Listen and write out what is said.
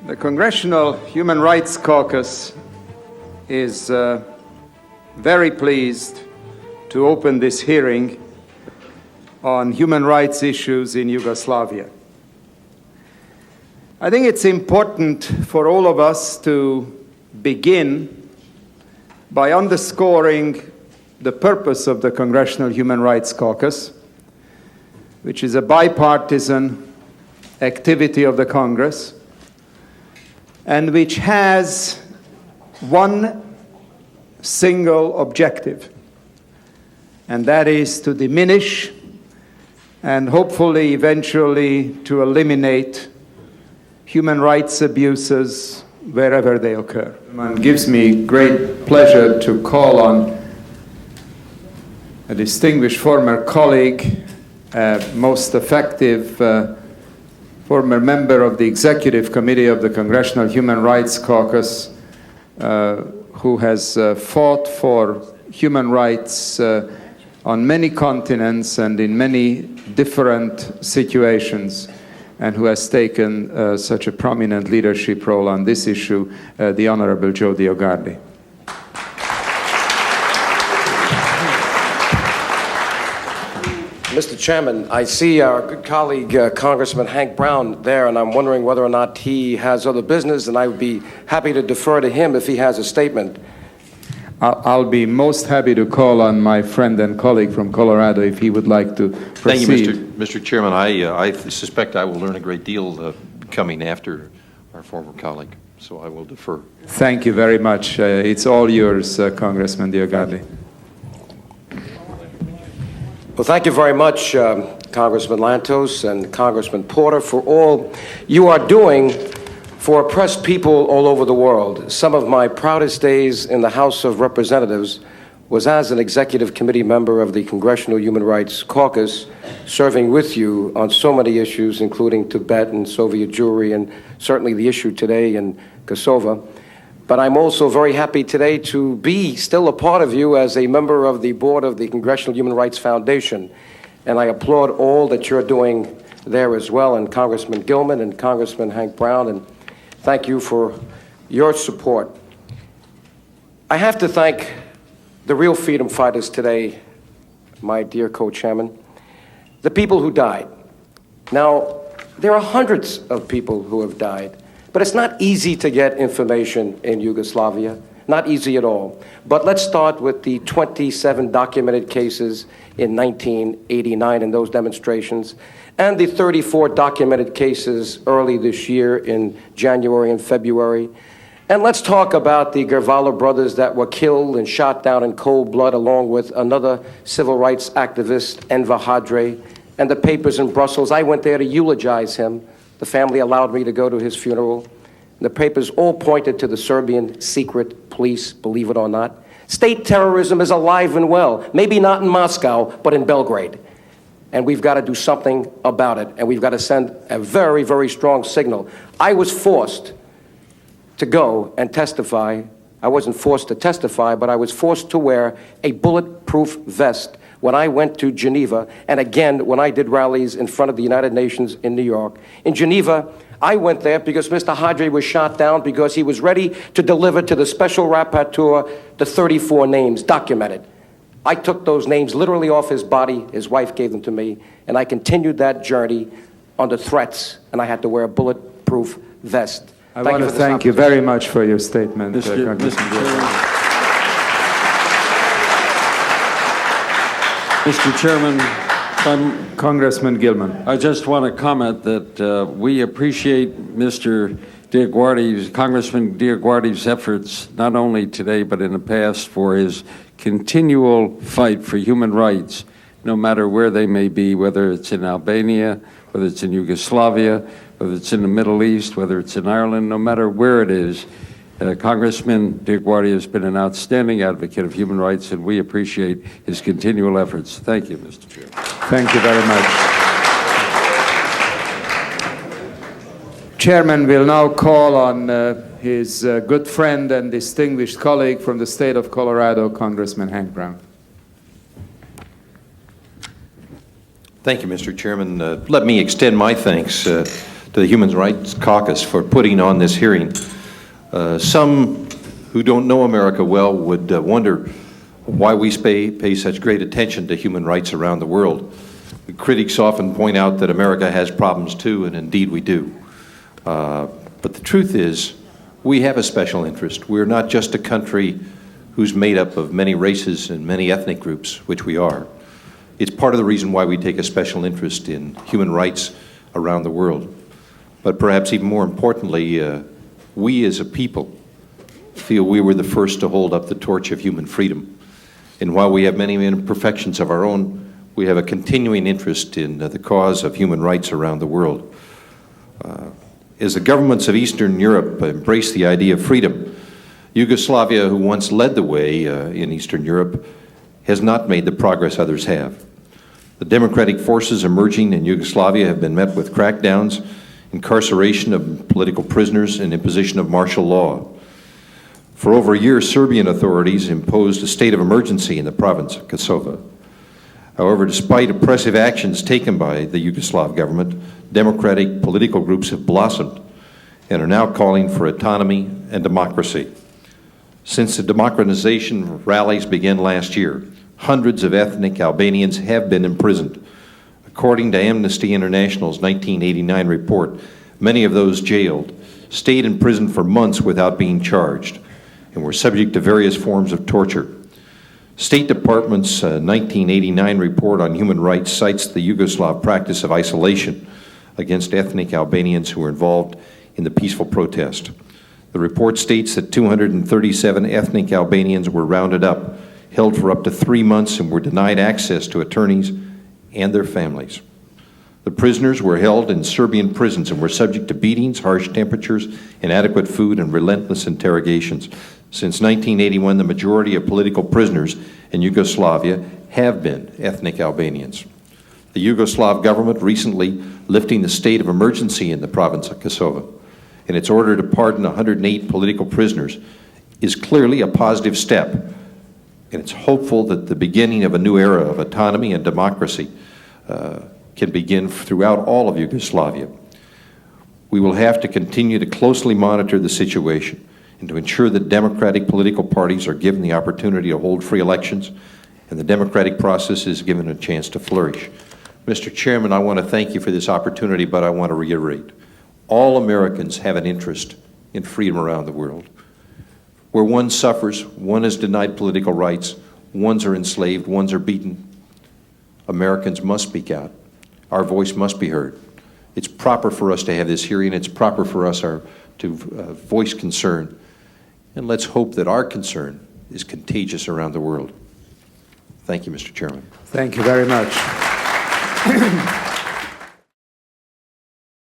The Congressional Human Rights Caucus is very pleased to open this hearing on human rights issues in Yugoslavia. I think it's important for all of us to begin by underscoring the purpose of the Congressional Human Rights Caucus, which is a bipartisan activity of the Congress, and which has one single objective, and that is to diminish and hopefully eventually to eliminate human rights abuses wherever they occur. It gives me great pleasure to call on a distinguished former colleague, most effective former member of the Executive Committee of the Congressional Human Rights Caucus, who has fought for human rights on many continents and in many different situations, and who has taken such a prominent leadership role on this issue, the Honorable Joe DioGuardi. Mr. Chairman, I see our good colleague, Congressman Hank Brown there, and I'm wondering whether or not he has other business, and I would be happy to defer to him if he has a statement. I'll be most happy to call on my friend and colleague from Colorado if he would like to proceed. Thank you, Mr. Chairman. I suspect I will learn a great deal coming after our former colleague, so I will defer. Thank you very much. It's all yours, Congressman DioGuardi. Well, thank you very much, Congressman Lantos and Congressman Porter, for all you are doing for oppressed people all over the world. Some of my proudest days in the House of Representatives was as an executive committee member of the Congressional Human Rights Caucus, serving with you on so many issues, including Tibet and Soviet Jewry, and certainly the issue today in Kosovo. But I'm also very happy today to be still a part of you as a member of the board of the Congressional Human Rights Foundation. And I applaud all that you're doing there as well, and Congressman Gilman and Congressman Hank Brown, and thank you for your support. I have to thank the real freedom fighters today, my dear co-chairman, the people who died. Now, there are hundreds of people who have died. But it's not easy to get information in Yugoslavia, not easy at all. But let's start with the 27 documented cases in 1989 in those demonstrations, and the 34 documented cases early this year in January and February. And let's talk about the Gervala brothers that were killed and shot down in cold blood, along with another civil rights activist, Enver Hadre, and the papers in Brussels. I went there to eulogize him. The family allowed me to go to his funeral. The papers all pointed to the Serbian secret police, believe it or not. State terrorism is alive and well, maybe not in Moscow, but in Belgrade. And we've got to do something about it, and we've got to send a very, very strong signal. I was forced to go and testify. I wasn't forced to testify, but I was forced to wear a bulletproof vest when I went to Geneva, and again when I did rallies in front of the United Nations in New York. In Geneva, I went there because Mr. Hadre was shot down because he was ready to deliver to the special rapporteur the 34 names documented. I took those names literally off his body. His wife gave them to me, and I continued that journey under threats, and I had to wear a bulletproof vest. I want to thank you very much for your statement, Mr. Chairman, Congressman Gilman. I just want to comment that we appreciate Mr. DioGuardi's, Congressman DioGuardi's efforts, not only today but in the past, for his continual fight for human rights, no matter where they may be, whether it's in Albania, whether it's in Yugoslavia, whether it's in the Middle East, whether it's in Ireland, no matter where it is. Congressman DioGuardi has been an outstanding advocate of human rights, and we appreciate his continual efforts. Thank you, Mr. Chair. Thank you very much. Chairman will now call on his good friend and distinguished colleague from the state of Colorado, Congressman Hank Brown. Thank you, Mr. Chairman. Let me extend my thanks to to the Human Rights Caucus for putting on this hearing. Some who don't know America well would wonder why we pay such great attention to human rights around the world. The critics often point out that America has problems too, and indeed we do. But the truth is, we have a special interest. We're not just a country who's made up of many races and many ethnic groups, which we are. It's part of the reason why we take a special interest in human rights around the world. But perhaps even more importantly, we as a people feel we were the first to hold up the torch of human freedom. And while we have many imperfections of our own, we have a continuing interest in the cause of human rights around the world. As the governments of Eastern Europe embrace the idea of freedom, Yugoslavia, who once led the way in Eastern Europe, has not made the progress others have. The democratic forces emerging in Yugoslavia have been met with crackdowns, incarceration of political prisoners, and imposition of martial law. For over a year, Serbian authorities imposed a state of emergency in the province of Kosovo. However, despite oppressive actions taken by the Yugoslav government, democratic political groups have blossomed and are now calling for autonomy and democracy. Since the democratization rallies began last year, hundreds of ethnic Albanians have been imprisoned. According to Amnesty International's 1989 report, many of those jailed stayed in prison for months without being charged and were subject to various forms of torture. State Department's 1989 report on human rights cites the Yugoslav practice of isolation against ethnic Albanians who were involved in the peaceful protest. The report states that 237 ethnic Albanians were rounded up, held for up to 3 months, and were denied access to attorneys and their families. The prisoners were held in Serbian prisons and were subject to beatings, harsh temperatures, inadequate food, and relentless interrogations. Since 1981, the majority of political prisoners in Yugoslavia have been ethnic Albanians. The Yugoslav government recently lifting the state of emergency in the province of Kosovo and its order to pardon 108 political prisoners is clearly a positive step, and it's hopeful that the beginning of a new era of autonomy and democracy can begin throughout all of Yugoslavia. We will have to continue to closely monitor the situation and to ensure that democratic political parties are given the opportunity to hold free elections and the democratic process is given a chance to flourish. Mr. Chairman, I want to thank you for this opportunity, but I want to reiterate, all Americans have an interest in freedom around the world. Where one suffers, one is denied political rights, ones are enslaved, ones are beaten, Americans must speak out. Our voice must be heard. It's proper for us to have this hearing. It's proper for us to voice concern. And let's hope that our concern is contagious around the world. Thank you, Mr. Chairman. Thank you very much.